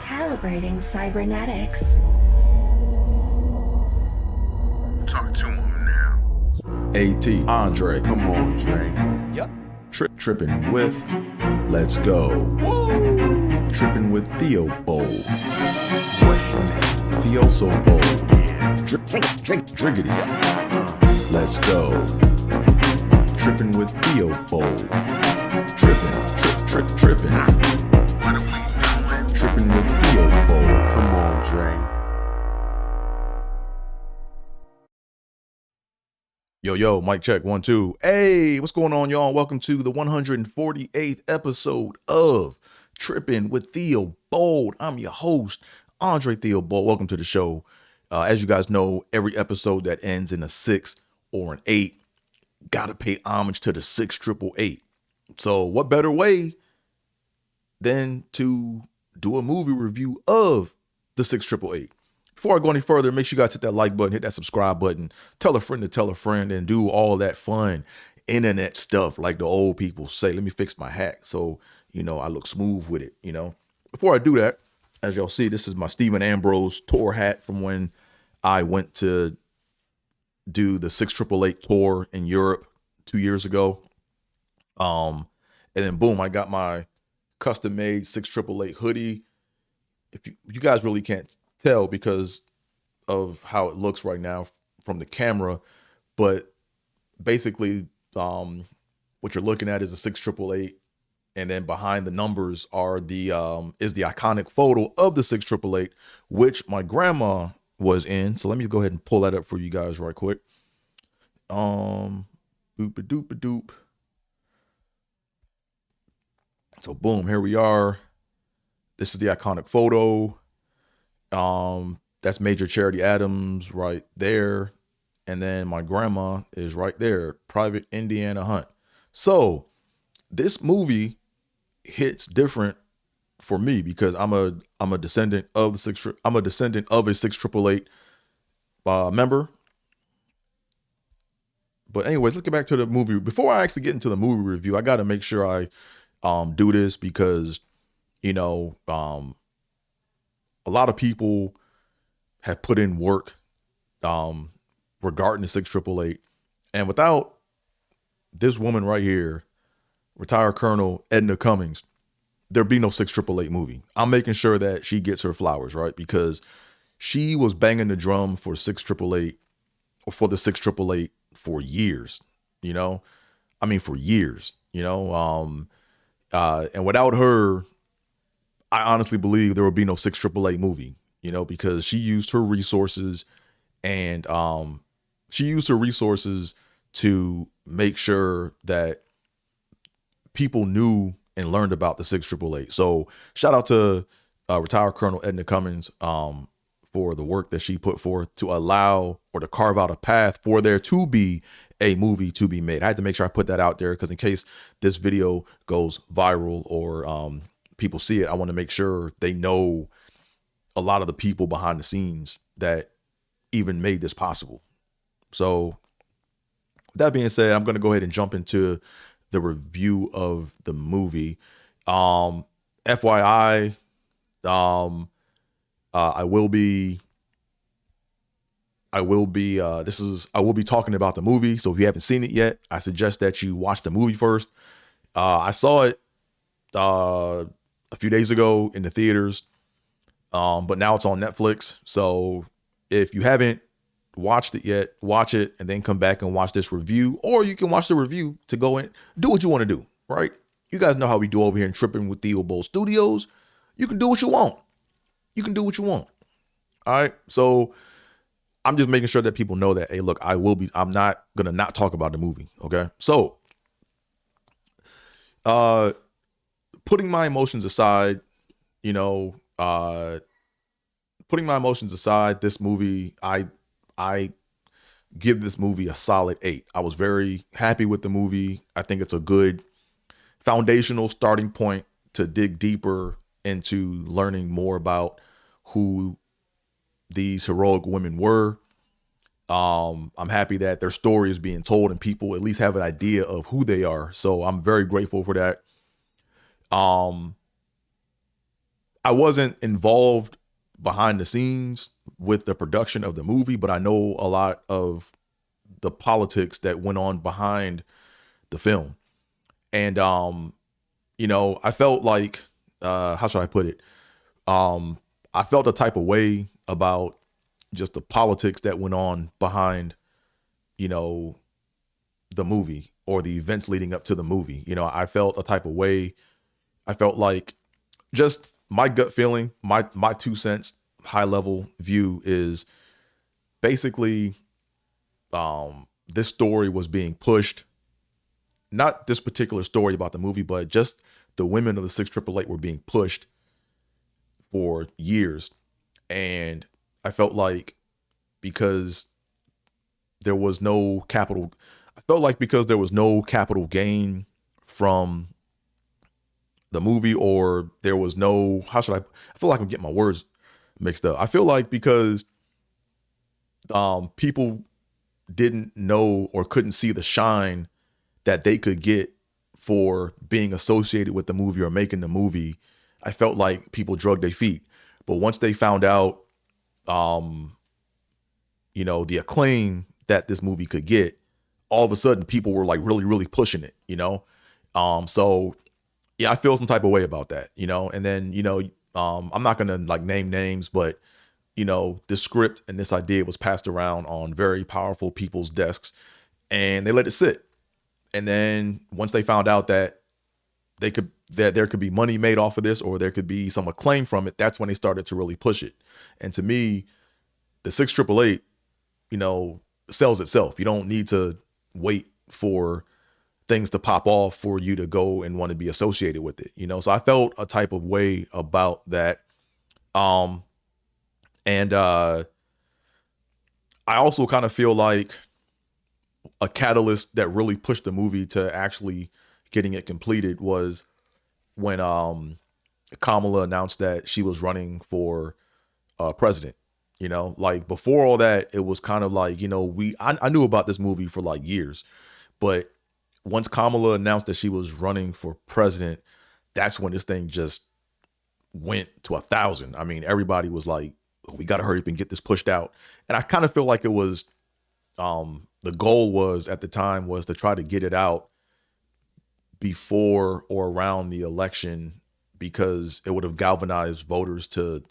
Calibrating cybernetics. Talk to him now. AT, Andre. Come on, Dre. Yep. Trippin with Let's Go. Woo! Trippin with Theobold. What's your name? Theo so bold. Yeah. Driggity. Let's go. Trippin with Theobold. Trippin. What are we doing? Trippin with Theobold. Come on, Dre. Yo, mic check, 1, 2. Hey, what's going on, y'all? Welcome to the 148th episode of Trippin with Theobold. I'm your host, Andre Theobold. Welcome to the show. As you guys know, every episode that ends in a 6 or an 8 gotta pay homage to the 6888. So what better way than to do a movie review of the 6888? Before I go any further, make sure you guys hit that like button, hit that subscribe button, tell a friend to tell a friend, and do all that fun internet stuff like the old people say. Let me fix my hat so, I look smooth with it, Before I do that, as y'all see, this is my Stephen Ambrose tour hat from when I went to do the 6888 tour in Europe 2 years ago. And then boom, I got my custom made 6888 hoodie. If you guys really can't tell because of how it looks right now from the camera, but basically what you're looking at is a 6888, and then behind the numbers are the iconic photo of the 6888, which my grandma was in. So let me go ahead and pull that up for you guys right quick. Doop-a-doop-a-doop. So boom, here we are. This is the iconic photo. That's Major Charity Adams right there. And then my grandma is right there, Private Indiana Hunt. So this movie hits different for me because I'm a descendant of a 6888 member. But anyways, let's get back to the movie. Before I actually get into the movie review, I got to make sure I do this because, a lot of people have put in work regarding the 6888. And without this woman right here, retired Colonel Edna Cummings, there'd be no 6888 movie. I'm making sure that she gets her flowers, right? Because she was banging the drum for 6888 or for the 6888 for years, for years, and without her, I honestly believe there would be no 6888 movie, because she used her resources and to make sure that people knew and learned about the 6888. So shout out to retired Colonel Edna Cummings for the work that she put forth to allow or to carve out a path for there to be a movie to be made. I had to make sure I put that out there because in case this video goes viral or people see it, I want to make sure they know a lot of the people behind the scenes that even made this possible. So that being said, I'm going to go ahead and jump into the review of the movie. FYI, I will be talking about the movie. So if you haven't seen it yet, I suggest that you watch the movie first. I saw it a few days ago in the theaters, but now it's on Netflix. So if you haven't watched it yet, watch it and then come back and watch this review, or you can watch the review to go and do what you want to do, right? You guys know how we do over here in Trippin with Theobold Studios. You can do what you want. All right. So I'm just making sure that people know that, hey, look, I'm not going to not talk about the movie. Okay. So, putting my emotions aside, this movie, I give this movie a solid 8. I was very happy with the movie. I think it's a good foundational starting point to dig deeper into learning more about who these heroic women were. I'm happy that their story is being told and people at least have an idea of who they are. So I'm very grateful for that. I I wasn't involved behind the scenes with the production of the movie, but I know a lot of the politics that went on behind the film. And I felt like how should I put it? I felt a type of way about just the politics that went on behind, the movie or the events leading up to the movie. I felt a type of way. I felt like just my gut feeling, my 2 cents high level view is basically this story was being pushed. Not this particular story about the movie, but just the women of the 6888 were being pushed for years. And I felt like because there was no capital, because there was no capital gain from the movie, or there was no, I feel like I'm getting my words mixed up. I feel like because people didn't know or couldn't see the shine that they could get for being associated with the movie or making the movie, I felt like people drug their feet. But once they found out, the acclaim that this movie could get, all of a sudden people were like really, really pushing it, So yeah, I feel some type of way about that, and then, I'm not going to like name names, but, this script and this idea was passed around on very powerful people's desks and they let it sit. And then once they found out that there could be money made off of this, or there could be some acclaim from it, that's when they started to really push it. And to me, the 6888, sells itself. You don't need to wait for things to pop off for you to go and want to be associated with it, So I felt a type of way about that. And I also kind of feel like a catalyst that really pushed the movie to actually getting it completed was when Kamala announced that she was running for president. Like before all that, it was kind of like, I knew about this movie for like years, but once Kamala announced that she was running for president, that's when this thing just went to 1,000. I mean, everybody was like, we got to hurry up and get this pushed out. And I kind of feel like it was, the goal was at the time was to try to get it out before or around the election, because it would have galvanized voters to,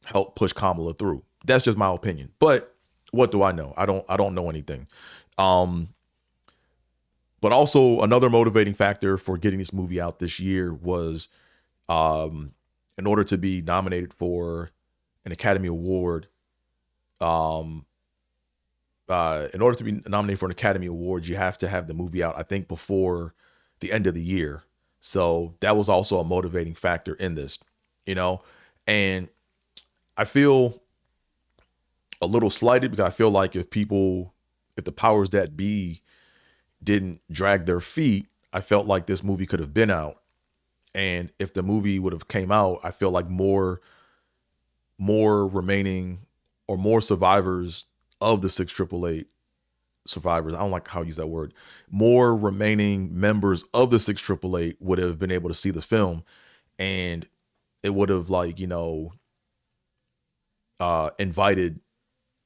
help push Kamala through. That's just my opinion. But what do I know? I don't know anything. But also another motivating factor for getting this movie out this year was, in order to be nominated for an Academy Award, in order to be nominated for an Academy Award, you have to have the movie out, I think, before the end of the year. So that was also a motivating factor in this, and I feel a little slighted because I feel like if the powers that be didn't drag their feet, I felt like this movie could have been out. And if the movie would have came out, I feel like more remaining or more survivors of the 6888 survivors, I don't like how I use that word, more remaining members of the 6888 would have been able to see the film, and it would have invited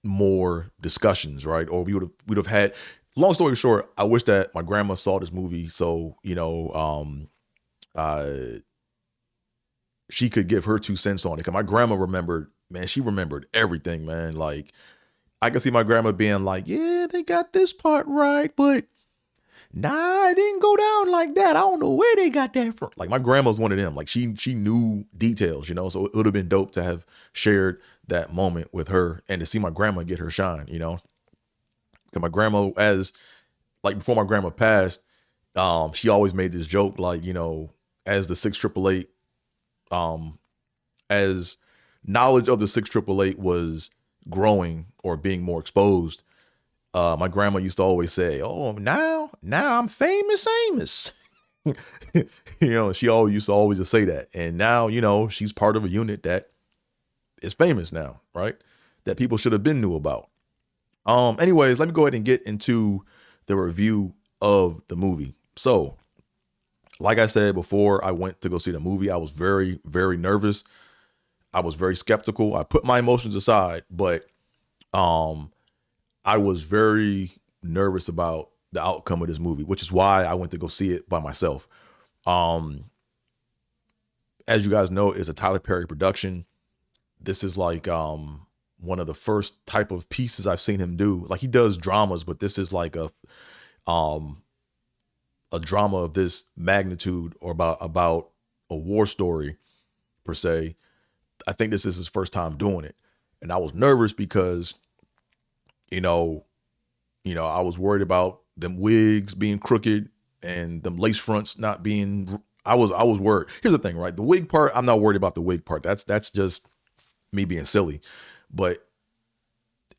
more discussions, right? Or we'd have had, long story short, I wish that my grandma saw this movie so, she could give her 2 cents on it. Cause my grandma she remembered everything, man. Like I can see my grandma being like, yeah, they got this part right, but nah, it didn't go down like that. I don't know where they got that from. Like my grandma's one of them. Like she knew details, so it would have been dope to have shared that moment with her and to see my grandma get her shine, Cause my grandma, before my grandma passed, she always made this joke, like, as the 6888, as knowledge of the 6888 was growing or being more exposed, my grandma used to always say, oh, now I'm famous. She always used to always say that. And now, she's part of a unit that is famous now, right? That people should have been knew about. Anyways, let me go ahead and get into the review of the movie. So Like I said before, I went to go see the movie. I was very, very nervous. I was very skeptical. I put my emotions aside, but I was very nervous about the outcome of this movie, which is why I went to go see it by myself. As you guys know, it's a Tyler Perry production. This is like one of the first type of pieces I've seen him do. Like, he does dramas, but this is like a drama of this magnitude, or about a war story per se. I think this is his first time doing it. And I was nervous because, I was worried about them wigs being crooked and them lace fronts not being, I was worried. Here's the thing, right? The wig part, I'm not worried about the wig part. That's just me being silly. But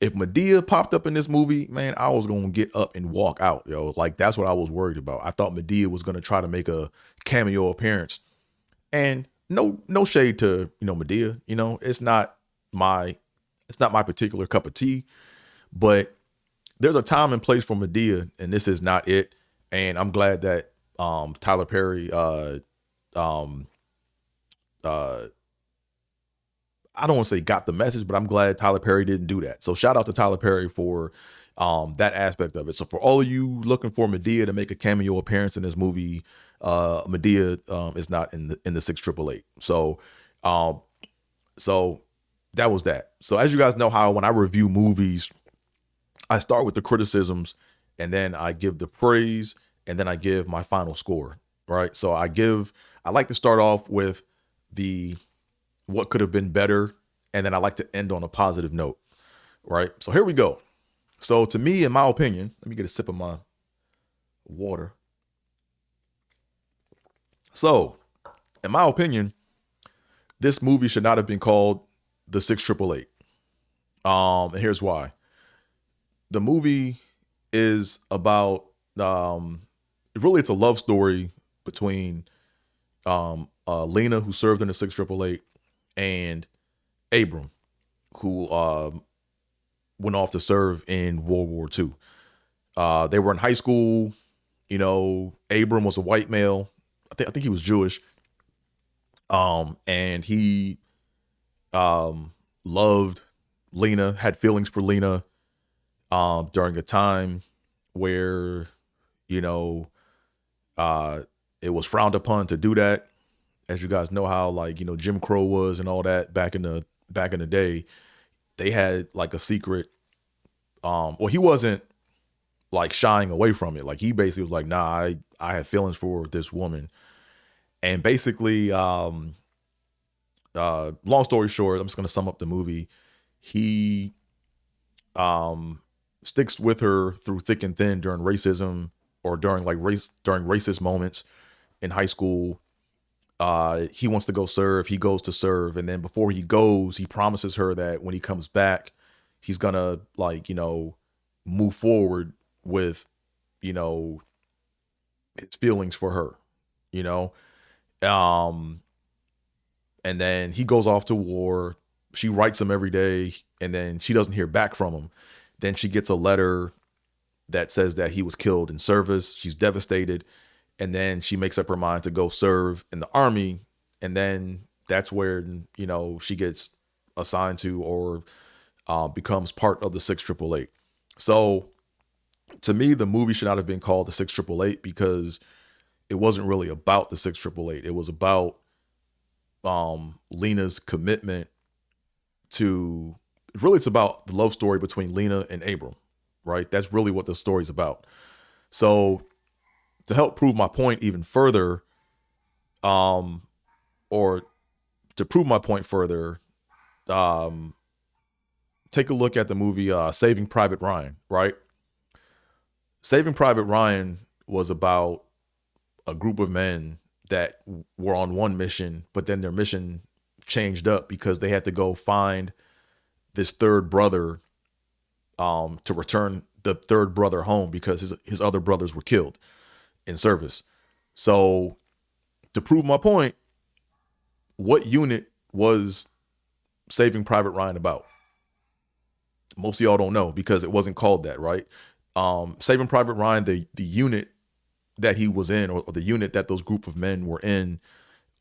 if Madea popped up in this movie, man, I was going to get up and walk out, yo. Like, that's what I was worried about. I thought Madea was going to try to make a cameo appearance. And no shade to, Madea, it's not my particular cup of tea, but there's a time and place for Madea, and this is not it. And I'm glad that Tyler Perry I don't want to say got the message, but I'm glad Tyler Perry didn't do that. So shout out to Tyler Perry for that aspect of it. So for all of you looking for Madea to make a cameo appearance in this movie, Madea is not in the 6888. So that was that. So as you guys know, how when I review movies, I start with the criticisms, and then I give the praise, and then I give my final score. Right. So I like to start off with what could have been better, and then I like to end on a positive note. Right. So here we go. So to me, in my opinion, let me get a sip of my water. So in my opinion, this movie should not have been called The 6888. And here's why. The movie is about, really it's a love story between Lena, who served in the 6888, and Abram, who went off to serve in World War II. They were in high school. Abram was a white male. I think he was Jewish. And he loved Lena, had feelings for Lena during a time where, it was frowned upon to do that. As you guys know how, Jim Crow was and all that back in the day. They had like a secret. He wasn't like shying away from it. Like, he basically was like, nah, I have feelings for this woman. And basically, long story short, I'm just going to sum up the movie. He sticks with her through thick and thin during racism, or during racist moments in high school. He wants to go serve. He goes to serve. And then before he goes, he promises her that when he comes back, he's going to move forward with, his feelings for her, and then he goes off to war. She writes him every day, and then she doesn't hear back from him. Then she gets a letter that says that he was killed in service. She's devastated. And then she makes up her mind to go serve in the army. And then that's where, she gets assigned to, or becomes part of the 6888. So to me, the movie should not have been called the 6888, because it wasn't really about the 6888. It was about Lena's commitment to, really it's about the love story between Lena and Abram, right? That's really what the story's about. So to help prove my point even further, or to prove my point further, take a look at the movie Saving Private Ryan, right? Saving Private Ryan was about a group of men that were on one mission, but then their mission changed up because they had to go find this third brother, to return the third brother home, because his other brothers were killed in service. So to prove my point, what unit was Saving Private Ryan about? Most of y'all don't know, because it wasn't called that, right? Saving Private Ryan, the unit that he was in, or the unit that those group of men were in,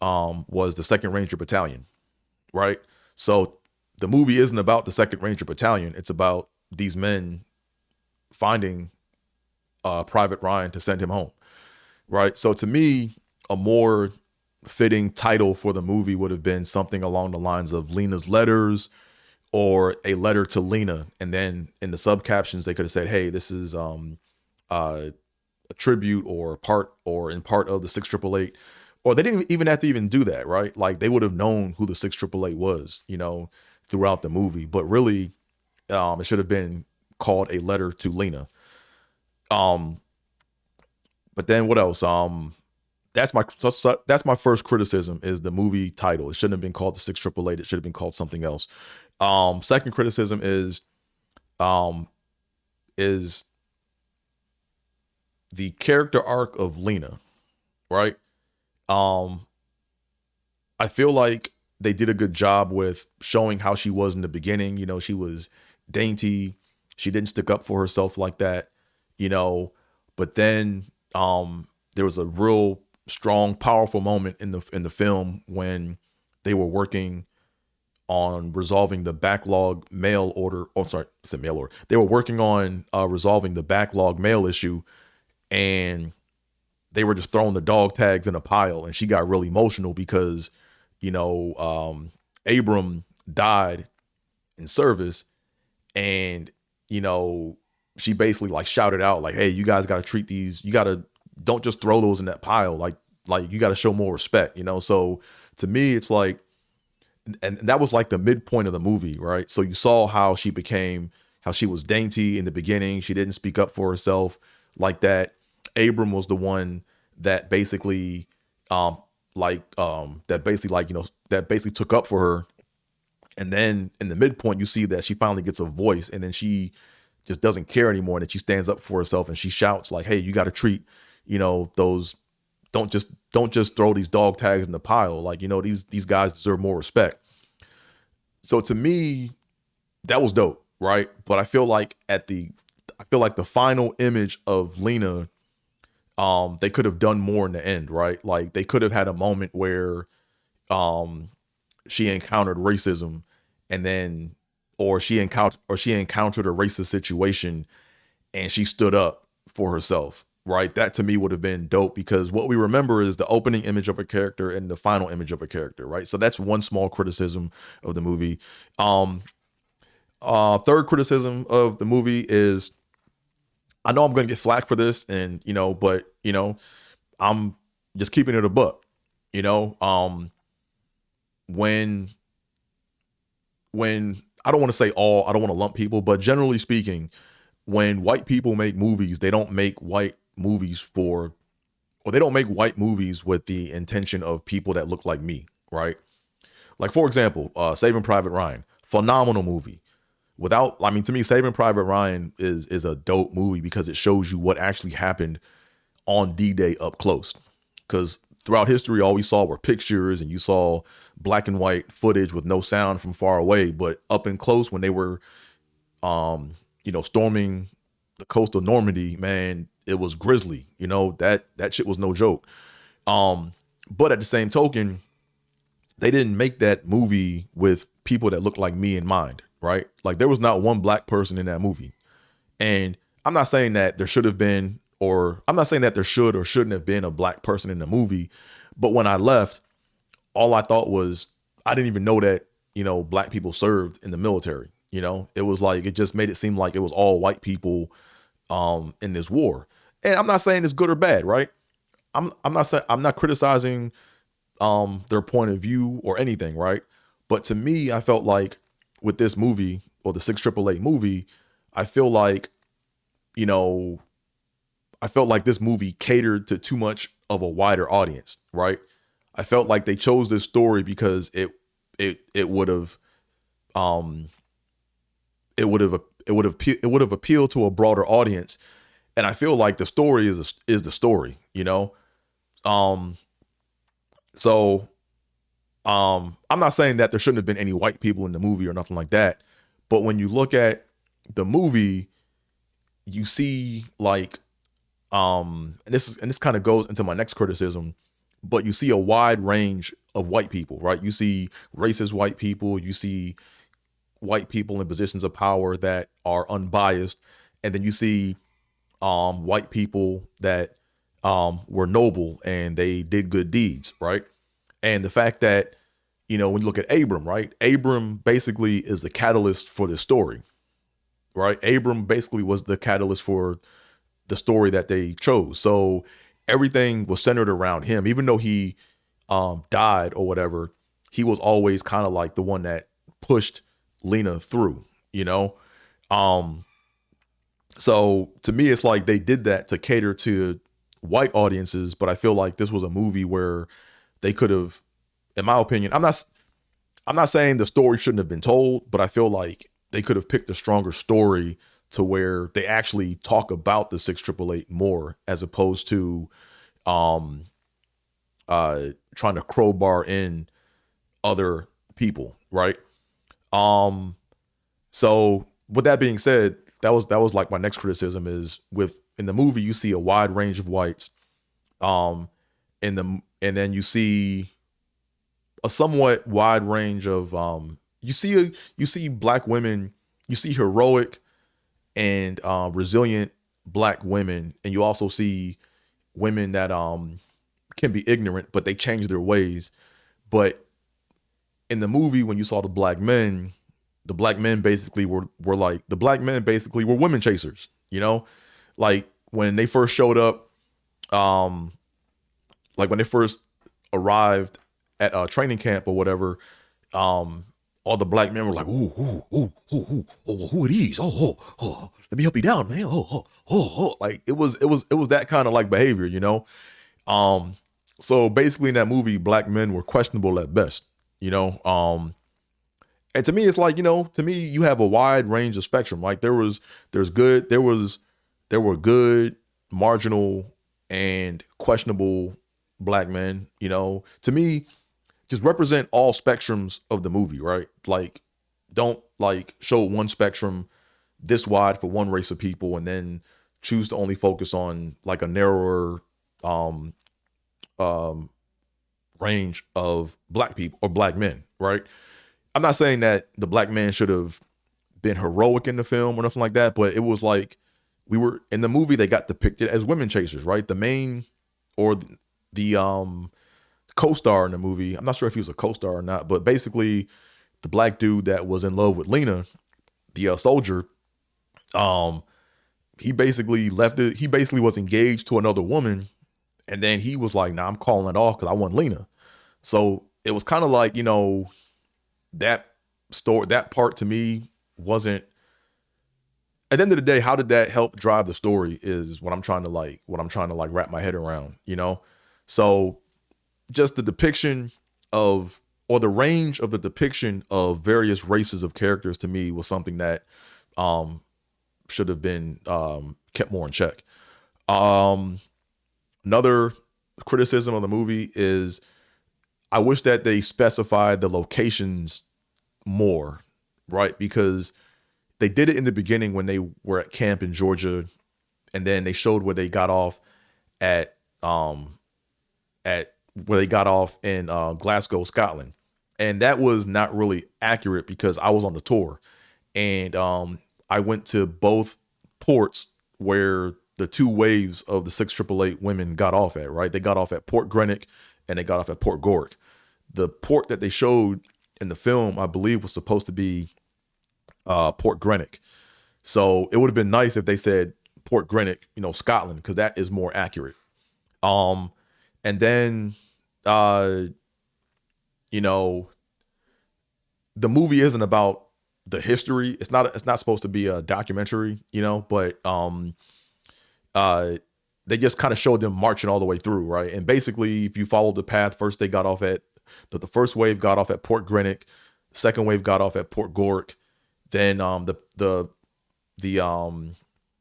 was the 2nd Ranger Battalion, right? So the movie isn't about the 2nd Ranger Battalion. It's about these men finding Private Ryan to send him home, right? So to me, a more fitting title for the movie would have been something along the lines of Lena's Letters, or A Letter to Lena. And then in the subcaptions, they could have said, hey, this is a tribute or in part of the 688. Or they didn't even have to even do that, right? Like, they would have known who the 688 was, throughout the movie. But really, it should have been called A Letter to Lena. But then what else? That's my first criticism, is the movie title. It shouldn't have been called the 688. It should have been called something else. Second criticism is the character arc of Lena, right? I feel like they did a good job with showing how she was in the beginning. She was dainty. She didn't stick up for herself like that, but then there was a real strong, powerful moment in the film when they were working on resolving the backlog mail order. Oh, sorry, I said mail order. They were working on resolving the backlog mail issue, and they were just throwing the dog tags in a pile, and she got really emotional because, Abram died in service, and, she basically like shouted out like, hey, you guys got to treat these, don't just throw those in that pile. Like you got to show more respect, So to me, it's like, and that was like the midpoint of the movie, right? So you saw how she was dainty in the beginning. She didn't speak up for herself like that. Abram was the one that basically, that basically took up for her. And then in the midpoint, you see that she finally gets a voice, and then she just doesn't care anymore. And then she stands up for herself and she shouts like, hey, you got to treat, those, don't just throw these dog tags in the pile. Like, these guys deserve more respect. So to me, that was dope, right? But I feel like the final image of Lena, they could have done more in the end, right? Like, they could have had a moment where she encountered racism, and then or she encountered a racist situation and she stood up for herself, right? That to me would have been dope, because what we remember is the opening image of a character and the final image of a character, right? So that's one small criticism of the movie. Third criticism of the movie is, I know I'm going to get flack for this, and but I'm just keeping it a buck. When I don't want to say all, I don't want to lump people, but generally speaking, when white people make movies, they don't make white movies with the intention of people that look like me, right? Like, for example, Saving Private Ryan, phenomenal movie. To me, Saving Private Ryan is a dope movie because it shows you what actually happened on D-Day up close. Because throughout history, all we saw were pictures, and you saw black and white footage with no sound from far away. But up and close, when they were, storming the coast of Normandy, man, it was grisly. That shit was no joke. But at the same token, they didn't make that movie with people that look like me in mind, right? Like, there was not one black person in that movie. And I'm not saying that there should have been, or I'm not saying that there should or shouldn't have been a black person in the movie. But when I left, all I thought was, I didn't even know that, black people served in the military. It was like, it just made it seem like it was all white people in this war. And I'm not saying it's good or bad, right? I'm not criticizing their point of view or anything, right? But to me, I felt like with this movie, or the 688 movie, I feel like this movie catered to too much of a wider audience, right? I felt like they chose this story because it would have appealed to a broader audience. And I feel like the story is the story, So I'm not saying that there shouldn't have been any white people in the movie or nothing like that. But when you look at the movie, you see like And this kind of goes into my next criticism, but you see a wide range of white people, right? You see racist white people, you see white people in positions of power that are unbiased, and then you see white people that were noble and they did good deeds, right? And the fact that, you know, when you look at Abram, right? Abram basically is the catalyst for this story, right? Abram basically was the catalyst for the story that they chose. So everything was centered around him. Even though he died or whatever, he was always kind of like the one that pushed Lena through, you know? So to me, it's like they did that to cater to white audiences, but I feel like this was a movie where they could have, in my opinion, I'm not saying the story shouldn't have been told, but I feel like they could have picked a stronger story to where they actually talk about the 6888 more, as opposed to trying to crowbar in other people, right? So with that being said, that was like my next criticism is in the movie you see a wide range of whites, and then you see a somewhat wide range of you see black women, you see heroic and resilient black women, and you also see women that can be ignorant, but they change their ways. But in the movie, when you saw the black men basically were women chasers, you know? Like when they first showed up, like when they first arrived at training camp or whatever, all the black men were like, who are these? Let me help you down, man. Like it was that kind of like behavior, you know? So basically in that movie, black men were questionable at best, you know? And to me, it's like, you know, to me, you have a wide range of spectrum. Like there were good, marginal, and questionable black men, you know? To me, just represent all spectrums of the movie, right? Like, don't like show one spectrum this wide for one race of people and then choose to only focus on like a narrower range of black people or black men, right? I'm not saying that the black man should have been heroic in the film or nothing like that, but it was like we were in the movie, they got depicted as women chasers, right? The main or the co-star in the movie, I'm not sure if he was a co-star or not, but basically the black dude that was in love with Lena, the soldier, he basically was engaged to another woman, and then he was like, nah, I'm calling it off because I want Lena. So it was kind of like, you know, that part to me wasn't, at the end of the day, how did that help drive the story is what I'm trying to wrap my head around, you know? So just the depiction of, or the range of the depiction of various races of characters to me was something that should have been kept more in check. Another criticism of the movie is I wish that they specified the locations more, right? Because they did it in the beginning when they were at camp in Georgia, and then they showed where they got off at in Glasgow, Scotland. And that was not really accurate because I was on the tour, and I went to both ports where the two waves of the 6888 women got off at, right? They got off at Port Greenock and they got off at Port Gork. The port that they showed in the film, I believe, was supposed to be Port Greenock. So it would have been nice if they said Port Greenock, you know, Scotland, because that is more accurate. And then, you know, the movie isn't about the history. It's not supposed to be a documentary, you know, but they just kind of showed them marching all the way through, right? And basically, if you follow the path, first they got off at the first wave got off at Port Greenock, second wave got off at Port Gork, then the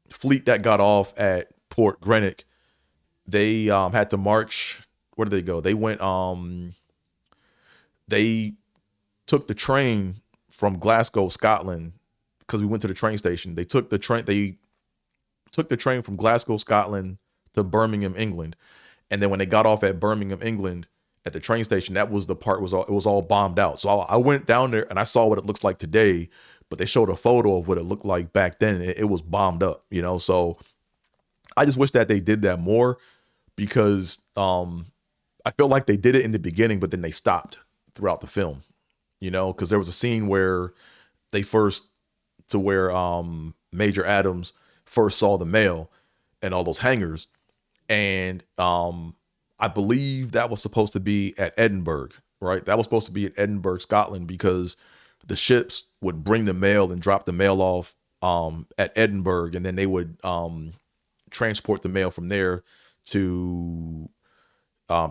fleet that got off at Port Greenock, they had to march. Where did they go? They went they took the train from Glasgow, Scotland, because we went to the train station. They took the train from Glasgow, Scotland to Birmingham, England. And then when they got off at Birmingham, England, at the train station, that was the part it was all bombed out. So I went down there and I saw what it looks like today, but they showed a photo of what it looked like back then. It was bombed up, you know. So I just wish that they did that more, because I feel like they did it in the beginning, but then they stopped throughout the film, you know, because there was a scene where Major Adams first saw the mail and all those hangars, and I believe that was supposed to be at Edinburgh, right? That was supposed to be at Edinburgh, Scotland, because the ships would bring the mail and drop the mail off at Edinburgh, and then they would transport the mail from there to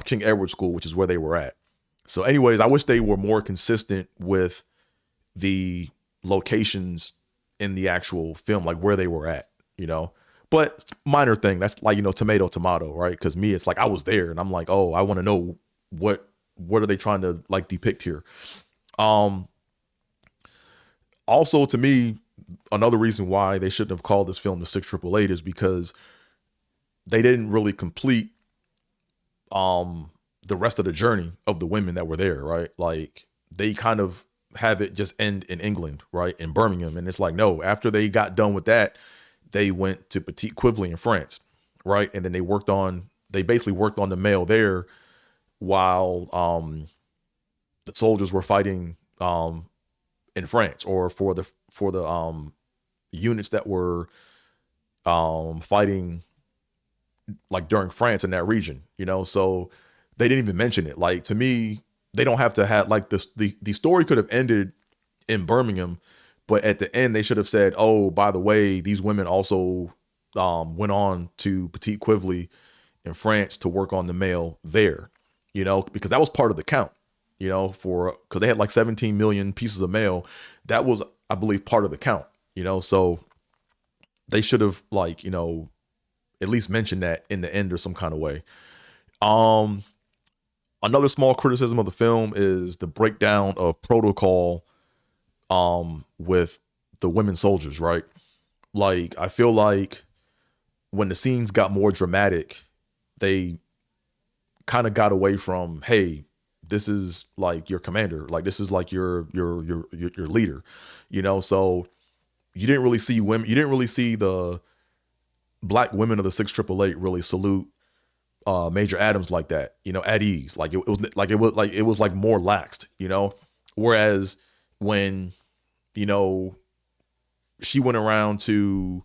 King Edward School, which is where they were at. So anyways, I wish they were more consistent with the locations in the actual film, like where they were at, you know. But minor thing, that's like, you know, tomato, right? Because me, it's like I was there and I'm like, oh, I want to know what are they trying to like depict here. Also, to me, another reason why they shouldn't have called this film the 6888 is because they didn't really complete the rest of the journey of the women that were there, right? Like they kind of have it just end in England, right? In Birmingham. And it's like, no, after they got done with that, they went to Petit Quively in France, right? And then they basically worked on the mail there while the soldiers were fighting in France, or for the units that were fighting like during France in that region, you know. So they didn't even mention it. Like, to me, they don't have to have like the story could have ended in Birmingham, but at the end they should have said, oh, by the way, these women also went on to Petit Quively in France to work on the mail there, you know, because that was part of the count, you know, because they had like 17 million pieces of mail. That was, I believe, part of the count, you know. So they should have, like, you know, at least mentioned that in the end or some kind of way. Another small criticism of the film is the breakdown of protocol with the women soldiers, right? Like, I feel like when the scenes got more dramatic, they kind of got away from, hey, this is like your commander, like this is like your leader, you know. So you didn't really see women, you didn't really see the black women of the 6888 really salute Major Adams like that, you know, at ease. Like it was like more laxed, you know. Whereas when, you know, she went around to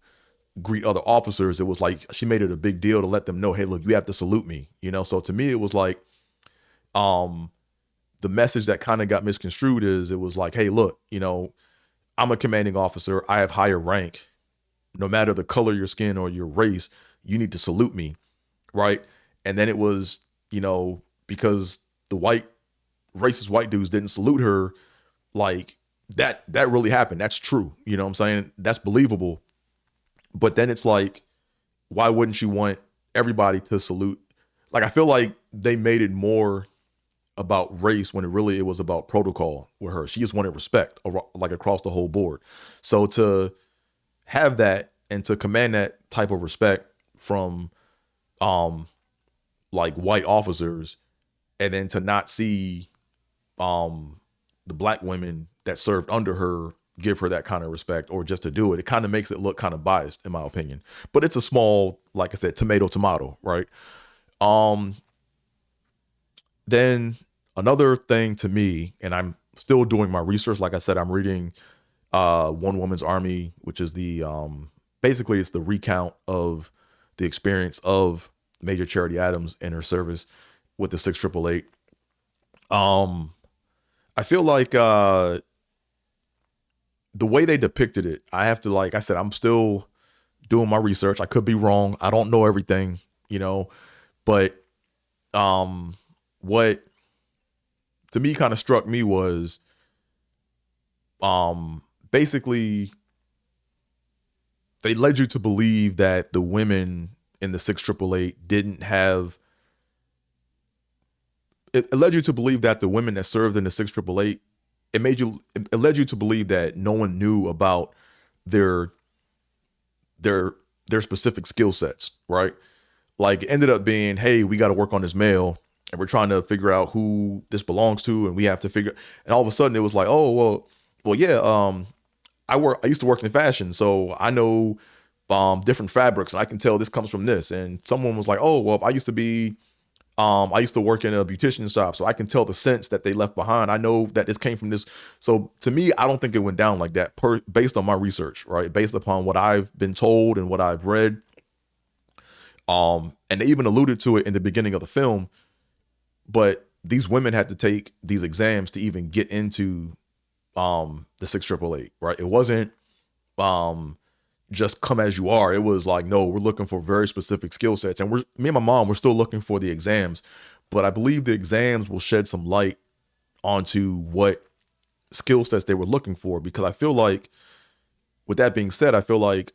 greet other officers, it was like she made it a big deal to let them know, hey, look, you have to salute me, you know. So to me, it was like the message that kind of got misconstrued is it was like, hey, look, you know, I'm a commanding officer, I have higher rank. No matter the color of your skin or your race, you need to salute me, right? And then it was, you know, because the racist white dudes didn't salute her, like that really happened. That's true. You know what I'm saying? That's believable. But then it's like, why wouldn't you want everybody to salute? Like, I feel like they made it more about race when it was about protocol with her. She just wanted respect, like across the whole board. So to have that and to command that type of respect from like white officers, and then to not see the black women that served under her give her that kind of respect, or just to do it, it kind of makes it look kind of biased in my opinion. But it's a small, like I said, tomato, right? Then another thing to me, and I'm still doing my research, like I said, I'm reading One Woman's Army, which is the basically it's the recount of the experience of Major Charity Adams and her service with the 6888. I feel like the way they depicted it, I have to, like I said, I'm still doing my research. I could be wrong. I don't know everything, you know, but what to me kind of struck me was basically they led you to believe that the women in the 6888 didn't have, it led you to believe that the women that served in the 6888, it led you to believe that no one knew about their specific skill sets, right? Like it ended up being, hey, we got to work on this mail, and we're trying to figure out who this belongs to, and we have to figure. And all of a sudden, it was like, oh well, yeah. I used to work in fashion, so I know different fabrics, and I can tell this comes from this. And someone was like, oh well, I used to work in a beautician shop, so I can tell the scents that they left behind. I know that this came from this. So to me, I don't think it went down like that based on my research, right? Based upon what I've been told and what I've read. And they even alluded to it in the beginning of the film, but these women had to take these exams to even get into the 688, right? It wasn't just come as you are. It was like, no, we're looking for very specific skill sets. And me and my mom, we're still looking for the exams, but I believe the exams will shed some light onto what skill sets they were looking for. Because I feel like, with that being said, I feel like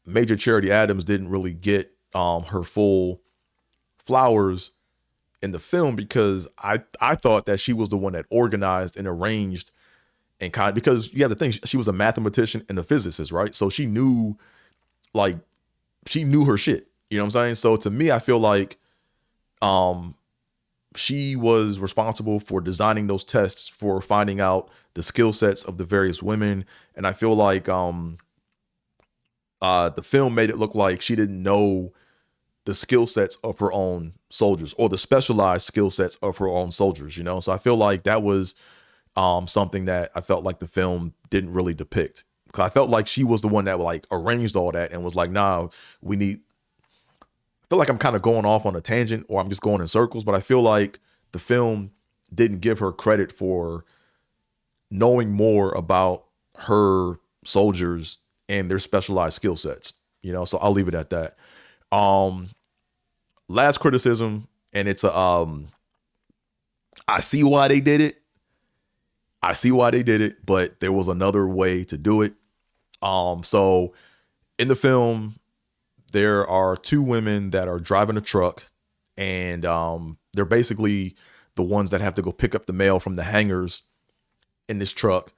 Major Charity Adams didn't really get her full flowers in the film, because I thought that she was the one that organized and arranged and because you have to think, she was a mathematician and a physicist, right? So she knew her shit. You know what I'm saying? So to me, I feel like she was responsible for designing those tests, for finding out the skill sets of the various women. And I feel like the film made it look like she didn't know the skill sets of her own soldiers, or the specialized skill sets of her own soldiers, you know? So I feel like that was something that I felt like the film didn't really depict. Cause I felt like she was the one that like arranged all that and was like, nah, I feel like I'm kind of going off on a tangent, or I'm just going in circles, but I feel like the film didn't give her credit for knowing more about her soldiers and their specialized skill sets, you know? So I'll leave it at that. Last criticism, and it's I see why they did it. But there was another way to do it. So in the film, there are two women that are driving a truck, and they're basically the ones that have to go pick up the mail from the hangars in this truck,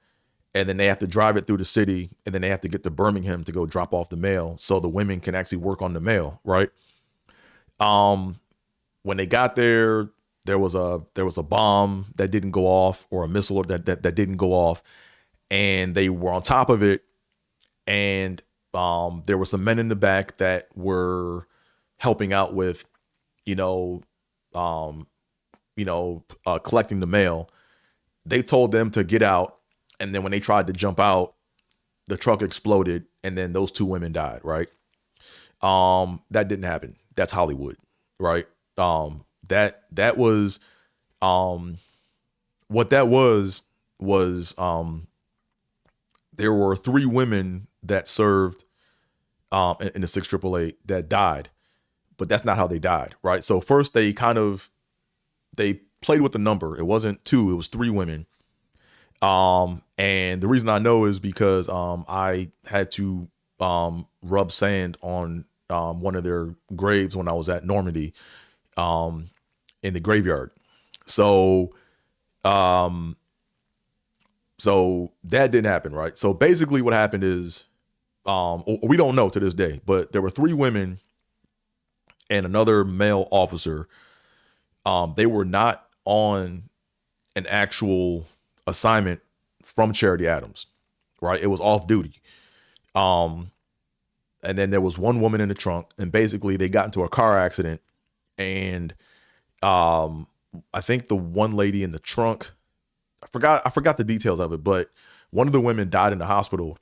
and then they have to drive it through the city, and then they have to get to Birmingham to go drop off the mail so the women can actually work on the mail, right? When they got there, there was a bomb that didn't go off, or a missile that didn't go off, and they were on top of it. And there were some men in the back that were helping out with, collecting the mail. They told them to get out, and then when they tried to jump out, the truck exploded, and then those two women died. Right? That didn't happen. That's Hollywood, right? That was what that was there were three women that served in the 688 that died, but that's not how they died, right? So first they played with the number. It wasn't two, it was three women. And the reason I know is because I had to rub sand on one of their graves when I was at Normandy in the graveyard. So that didn't happen, right? So basically what happened is, we don't know to this day, but there were three women and another male officer. They were not on an actual assignment from Charity Adams, right? It was off duty. And then there was one woman in the trunk, and basically they got into a car accident, and I think the one lady in the trunk, I forgot the details of it, but one of the women died in the hospital.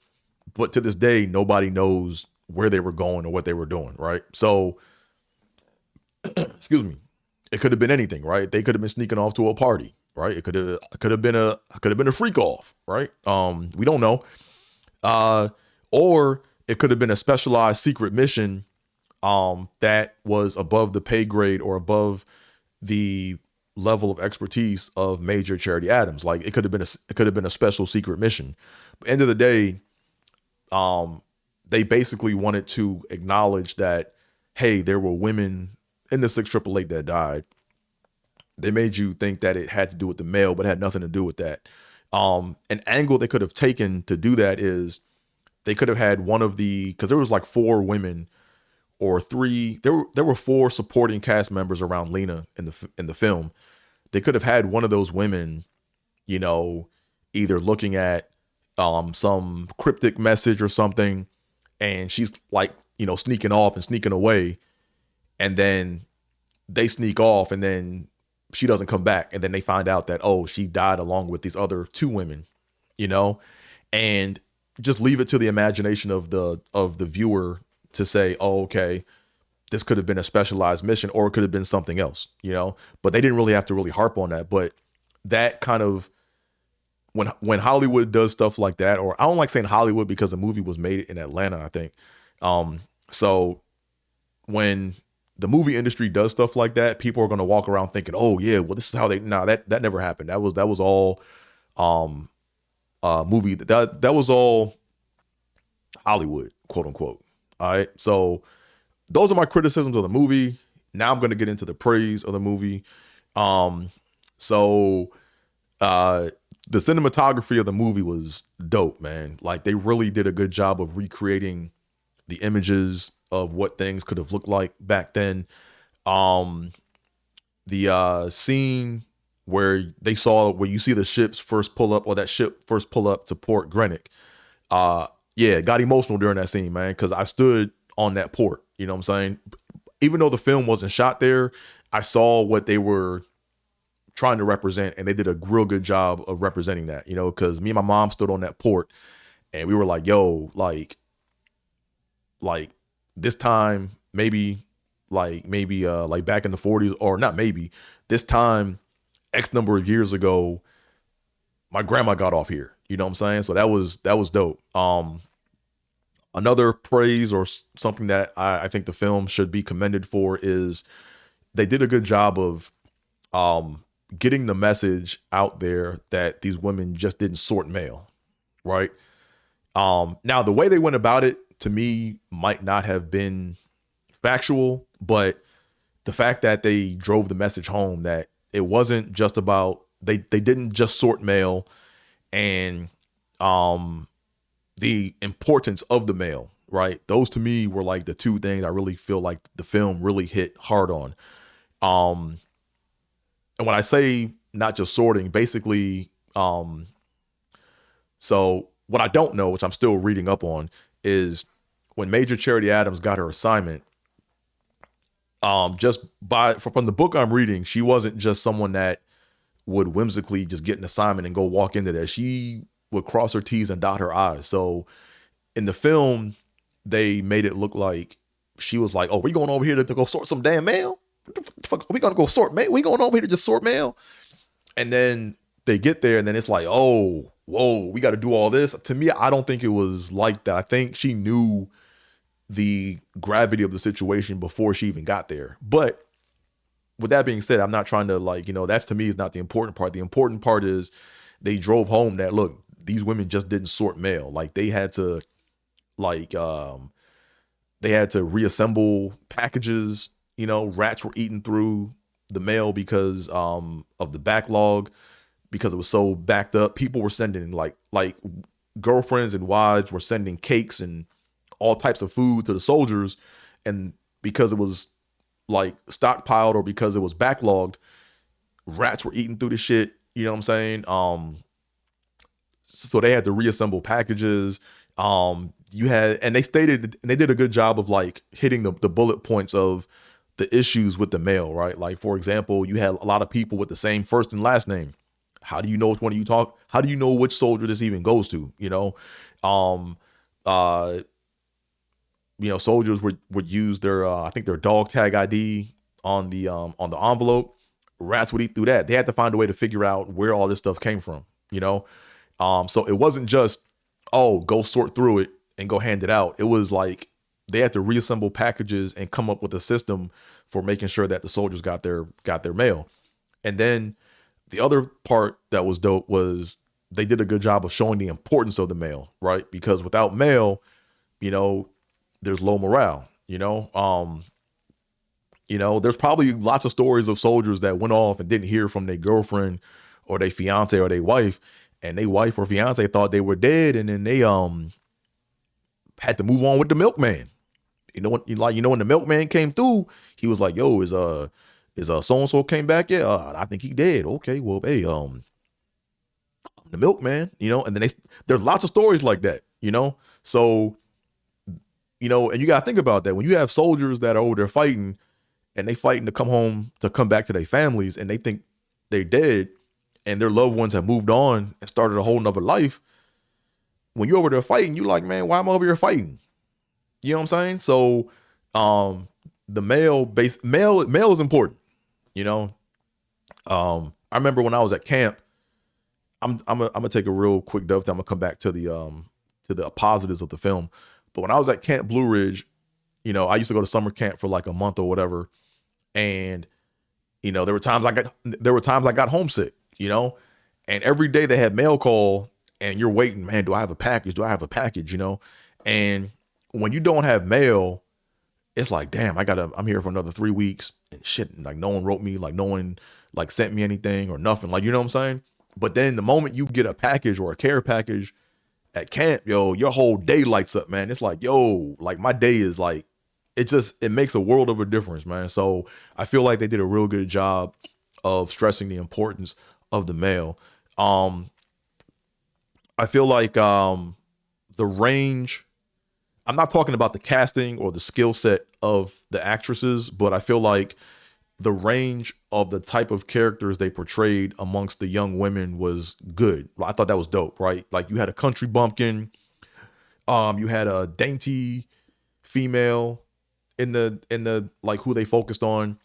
But to this day, nobody knows where they were going or what they were doing, right? So, excuse me, it could have been anything, right? They could have been sneaking off to a party, right? It could have been a freak off, right? We don't know. Or it could have been a specialized secret mission that was above the pay grade or above the level of expertise of Major Charity Adams. Like it could have been a special secret mission. But end of the day, they basically wanted to acknowledge that, hey, there were women in the 688 that died. They made you think that it had to do with the mail, but it had nothing to do with that. An angle they could have taken to do that is they could have had because there was like four women or three. There were four supporting cast members around Lena in the film. They could have had one of those women, you know, either looking at some cryptic message or something, and she's like, you know, sneaking off and sneaking away, and then they sneak off, and then she doesn't come back, and then they find out that, oh, she died along with these other two women, you know, and just leave it to the imagination of the viewer to say, oh, okay, this could have been a specialized mission, or it could have been something else, you know. But they didn't really have to really harp on that. But that kind of, when Hollywood does stuff like that, or I don't like saying Hollywood because the movie was made in Atlanta, I think. So when the movie industry does stuff like that, people are going to walk around thinking, oh yeah, well, this is how they, that never happened. That was all movie. That was all Hollywood, quote unquote. All right. So those are my criticisms of the movie. Now I'm going to get into the praise of the movie. The cinematography of the movie was dope, man. Like, they really did a good job of recreating the images of what things could have looked like back then. The scene where you see the ships first pull up, or that ship first pull up to Port Greenwich. Yeah, got emotional during that scene, man, because I stood on that port. You know what I'm saying? Even though the film wasn't shot there, I saw what they were trying to represent, and they did a real good job of representing that, you know, because me and my mom stood on that port, and we were like, yo, like this time, maybe back in the 40s, or not maybe, this time, X number of years ago, my grandma got off here. You know what I'm saying? So that was dope. Another praise, or something that I think the film should be commended for, is they did a good job of getting the message out there that these women just didn't sort mail, right? Now, the way they went about it, to me, might not have been factual, but the fact that they drove the message home that it wasn't just about, they didn't just sort mail, and the importance of the mail, right? Those to me were like the two things I really feel like the film really hit hard on. And when I say not just sorting, basically, so what I don't know, which I'm still reading up on, is when Major Charity Adams got her assignment, from the book I'm reading, she wasn't just someone that would whimsically just get an assignment and go walk into there. She would cross her T's and dot her I's. So in the film, they made it look like she was like, oh, we going over here to go sort some damn mail? What the fuck? Are we going to go sort mail? We going over here to just sort mail? And then they get there, and then it's like, oh, whoa, we got to do all this. To me, I don't think it was like that. I think she knew the gravity of the situation before she even got there. But with that being said, I'm not trying to, like, you know, that's, to me, is not the important part. The important part is they drove home that, look, these women just didn't sort mail. Like, they had to, reassemble packages. You know, rats were eating through the mail because of the backlog, because it was so backed up. People were sending like girlfriends and wives were sending cakes and all types of food to the soldiers, and because it was like stockpiled, or because it was backlogged, rats were eating through the shit. You know what I'm saying? So they had to reassemble packages. And they did a good job of like hitting the bullet points of the issues with the mail, right? Like, for example, you had a lot of people with the same first and last name. How do you know which one of you talk? How do you know which soldier this even goes to? You know, soldiers would use their, I think their dog tag ID on the envelope. Rats would eat through that. They had to find a way to figure out where all this stuff came from, you know? So it wasn't just, oh, go sort through it and go hand it out. It was like they had to reassemble packages and come up with a system for making sure that the soldiers got their mail. And then the other part that was dope was they did a good job of showing the importance of the mail, right? Because without mail, you know, there's low morale, you know? There's probably lots of stories of soldiers that went off and didn't hear from their girlfriend or their fiance or their wife, and their wife or fiance thought they were dead, and then they had to move on with the milkman. when the milkman came through, he was like, yo, is so and so came back yet? I think he did. Okay, well, hey, the milkman, and then there's lots of stories like that, So, and you gotta think about that. When you have soldiers that are over there fighting and they fighting to come back to their families, and they think they're dead and their loved ones have moved on and started a whole nother life. When you're over there fighting, you like, man, why am I over here fighting? You know what I'm saying? So, the male is important, I remember when I was at camp, I'm gonna take a real quick dove. I'm gonna come back to the positives of the film. But when I was at Camp Blue Ridge, I used to go to summer camp for like a month or whatever, and there were times I got homesick, and every day they had mail call, and you're waiting, man, do I have a package? Do I have a package? And when you don't have mail, it's like, damn, I'm here for another 3 weeks and shit. Like no one wrote me, like no one like sent me anything or nothing. Like, you know what I'm saying? But then the moment you get a package or a care package at camp, yo, your whole day lights up, man. It's like, yo, like my day is like, it makes a world of a difference, man. So I feel like they did a real good job of stressing the importance of the mail. I feel like the range, I'm not talking about the casting or the skill set of the actresses, but I feel like the range of the type of characters they portrayed amongst the young women was good. I thought that was dope, right? Like you had a country bumpkin, you had a dainty female in the like who they focused on.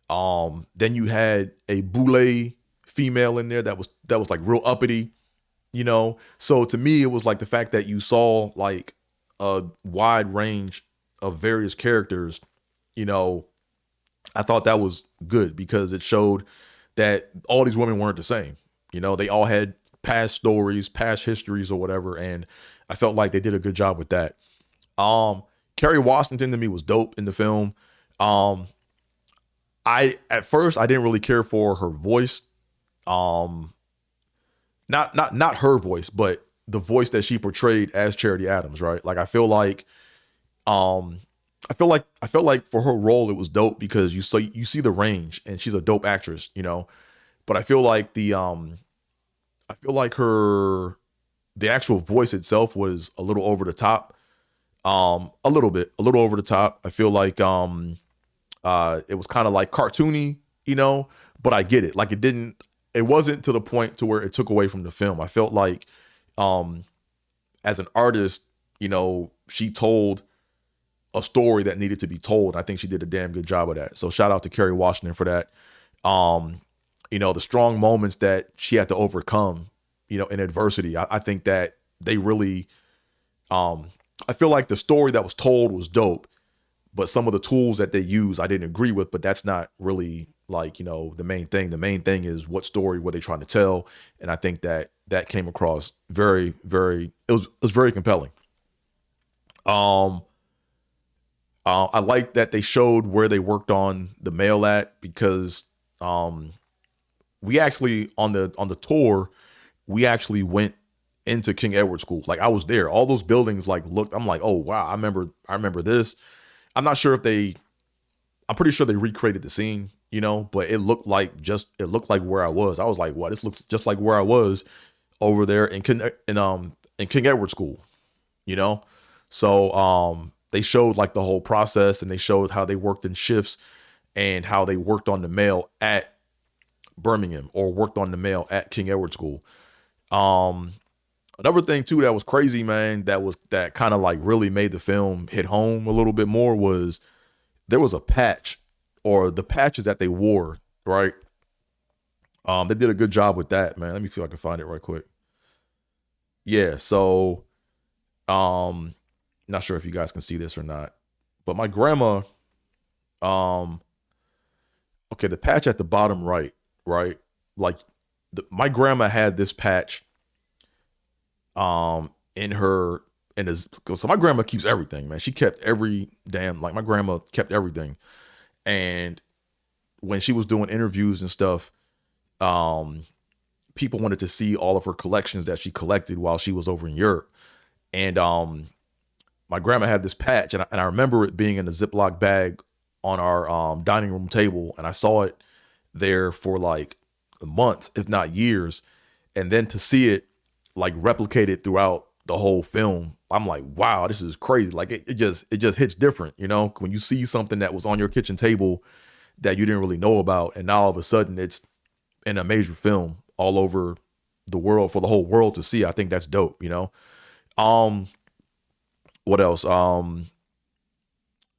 Then you had a boule female in there that was like real uppity, So to me, it was like the fact that you saw like a wide range of various characters, I thought that was good because it showed that all these women weren't the same. They all had past stories, past histories or whatever. And I felt like they did a good job with that. Kerry Washington to me was dope in the film. At first I didn't really care for her voice. Not her voice, but the voice that she portrayed as Charity Adams, right? Like I feel like for her role it was dope because you see the range and she's a dope actress, But I feel like the actual voice itself was a little over the top. A little over the top. I feel like it was kind of like cartoony, but I get it. Like it wasn't to the point to where it took away from the film. I felt like as an artist, she told a story that needed to be told. I think she did a damn good job of that. So shout out to Kerry Washington for that. The strong moments that she had to overcome, in adversity. I think that they really, I feel like the story that was told was dope, but some of the tools that they use, I didn't agree with, but that's not really like, the main thing. The main thing is what story were they trying to tell? And I think that came across very, very, it was very compelling. I like that they showed where they worked on the mail at because we actually on the tour, we actually went into King Edward School. Like I was there. All those buildings like looked, I'm like, oh wow, I remember this. I'm not sure I'm pretty sure they recreated the scene, but it looked like where I was. I was like, what? This looks just like where I was over there in King Edward School, So they showed like the whole process and they showed how they worked in shifts and how they worked on the mail at Birmingham or worked on the mail at King Edward School. Another thing too that was crazy, man, that kind of like really made the film hit home a little bit more was there was a patch or the patches that they wore, right? They did a good job with that, man. Let me see if I can find it right quick. Yeah, so not sure if you guys can see this or not, but my grandma, okay, the patch at the bottom right, like my grandma had this patch so my grandma keeps everything, man. She kept my grandma kept everything. And when she was doing interviews and stuff, people wanted to see all of her collections that she collected while she was over in Europe. And my grandma had this patch, and I remember it being in a Ziploc bag on our dining room table, and I saw it there for like months, if not years, and then to see it like replicated throughout the whole film, I'm like, wow, this is crazy. Like it just hits different, you know, when you see something that was on your kitchen table that you didn't really know about, and now all of a sudden it's in a major film all over the world for the whole world to see. I think that's dope, you know. What else?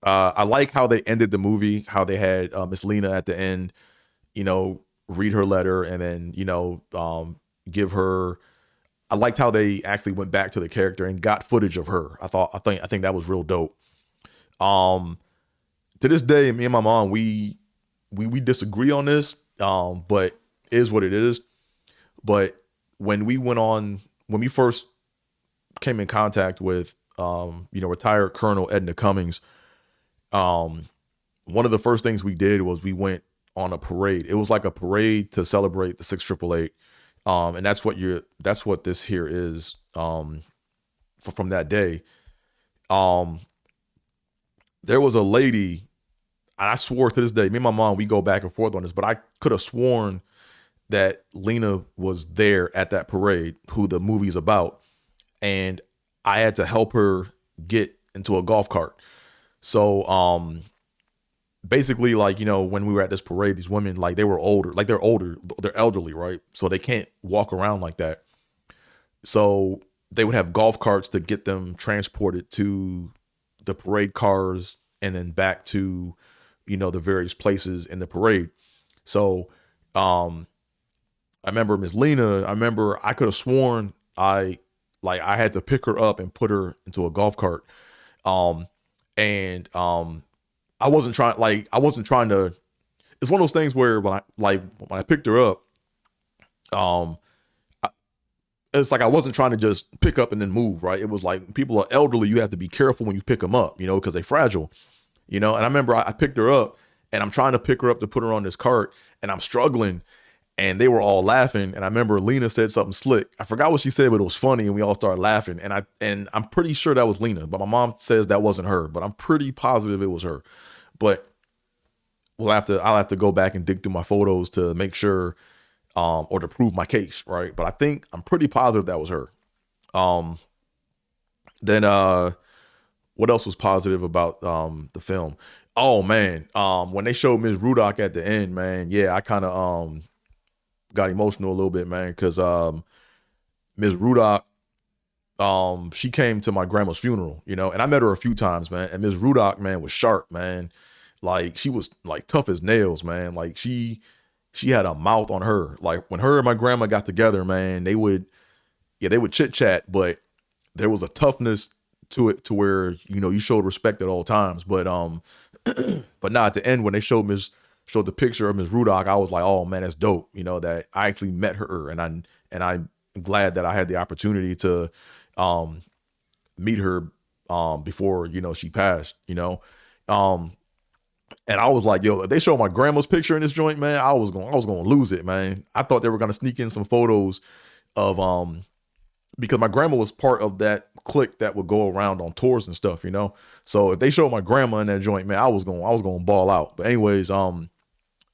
I like how they ended the movie, how they had Miss Lena at the end, you know, read her letter and then, you know, give her. I liked how they actually went back to the character and got footage of her. I think that was real dope. To this day, me and my mom, we disagree on this, but it is what it is. But when we first came in contact with, retired Colonel Edna Cummings, one of the first things we did was we went on a parade. It was like a parade to celebrate the 688. And that's what this here is, from that day. There was a lady, and I swore to this day, me and my mom, we go back and forth on this, but I could have sworn that Lena was there at that parade, who the movie's about. And I had to help her get into a golf cart. So, basically, like, you know, when we were at this parade, these women, like, they're older, they're elderly, right? So they can't walk around like that. So they would have golf carts to get them transported to the parade cars and then back to, you know, the various places in the parade. So, I remember Miss Lena, I could have sworn I had to pick her up and put her into a golf cart. I wasn't trying to, it's one of those things where when I picked her up, it's like I wasn't trying to just pick up and then move, right? It was like, people are elderly, you have to be careful when you pick them up, you know, because they're fragile, you know? And I remember I picked her up and I'm trying to pick her up to put her on this cart and I'm struggling and they were all laughing. And I remember Lena said something slick. I forgot what she said, but it was funny and we all started laughing. And I'm pretty sure that was Lena, but my mom says that wasn't her, but I'm pretty positive it was her. But I'll have to go back and dig through my photos to make sure, or to prove my case, right? But I'm pretty positive that was her. Then what else was positive about the film? Oh man, when they showed Ms. Rudock at the end, man, yeah, I kind of got emotional a little bit, man, because Ms. Rudock, she came to my grandma's funeral, you know, and I met her a few times, man. And Ms. Rudock, man, was sharp, man. Like, she was like tough as nails, man. Like, she had a mouth on her. Like, when her and my grandma got together, man, they would chit chat, but there was a toughness to it to where, you know, you showed respect at all times. But now at the end, when they showed the picture of Ms. Rudock, I was like, oh man, that's dope. You know, that I actually met her, and I'm glad that I had the opportunity to meet her before, you know, she passed, you know. And I was like, yo, if they show my grandma's picture in this joint, man, I was going to lose it, man. I thought they were going to sneak in some photos of, because my grandma was part of that clique that would go around on tours and stuff, you know? So if they showed my grandma in that joint, man, I was going to ball out. But anyways, I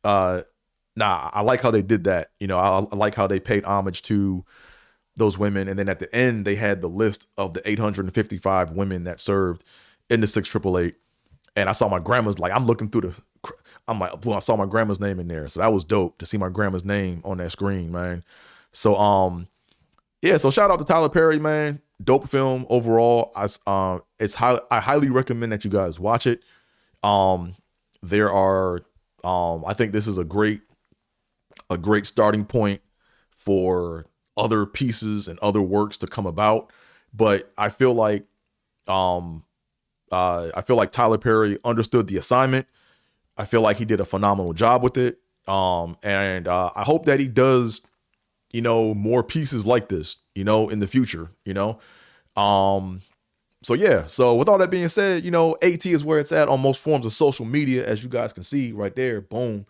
like how they did that. You know, I like how they paid homage to those women. And then at the end, they had the list of the 855 women that served in the 688. And I saw my grandma's, like, I'm looking through well, I saw my grandma's name in there. So that was dope to see my grandma's name on that screen, man. So, yeah, so shout out to Tyler Perry, man. Dope film overall. I highly recommend that you guys watch it. There are, I think this is a great starting point for other pieces and other works to come about. But I feel like Tyler Perry understood the assignment. I feel like he did a phenomenal job with it. And I hope that he does, you know, more pieces like this, you know, in the future, you know. So yeah, so with all that being said, you know, AT is where it's at on most forms of social media, as you guys can see right there. Boom.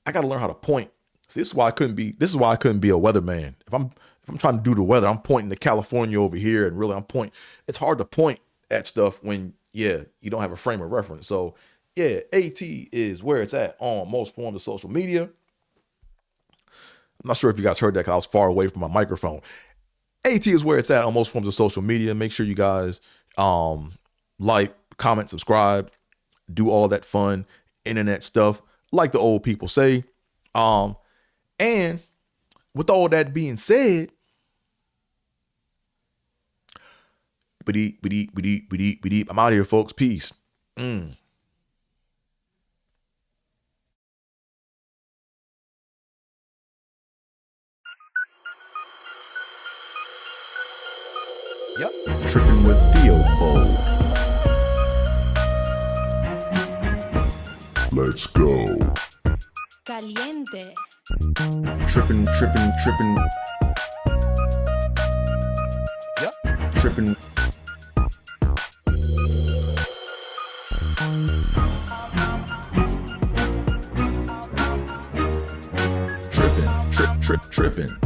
I got to learn how to point. See, this is why I couldn't be a weatherman. If I'm trying to do the weather, I'm pointing to California over here, and really I'm pointing. It's hard to point at stuff when, you don't have a frame of reference. So yeah, AT is where it's at on most forms of social media. I'm not sure if you guys heard that because I was far away from my microphone. AT is where it's at on most forms of social media. Make sure you guys like, comment, subscribe, do all that fun internet stuff like the old people say. And with all that being said, I'm out of here, folks. Peace. Yep. Trippin' with Theobold. Let's go. Caliente. Trippin'. Yep. Trippin'. Trippin'.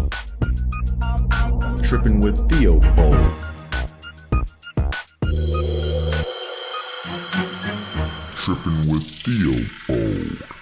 Trippin' with Theobold. Trippin' with Theobold.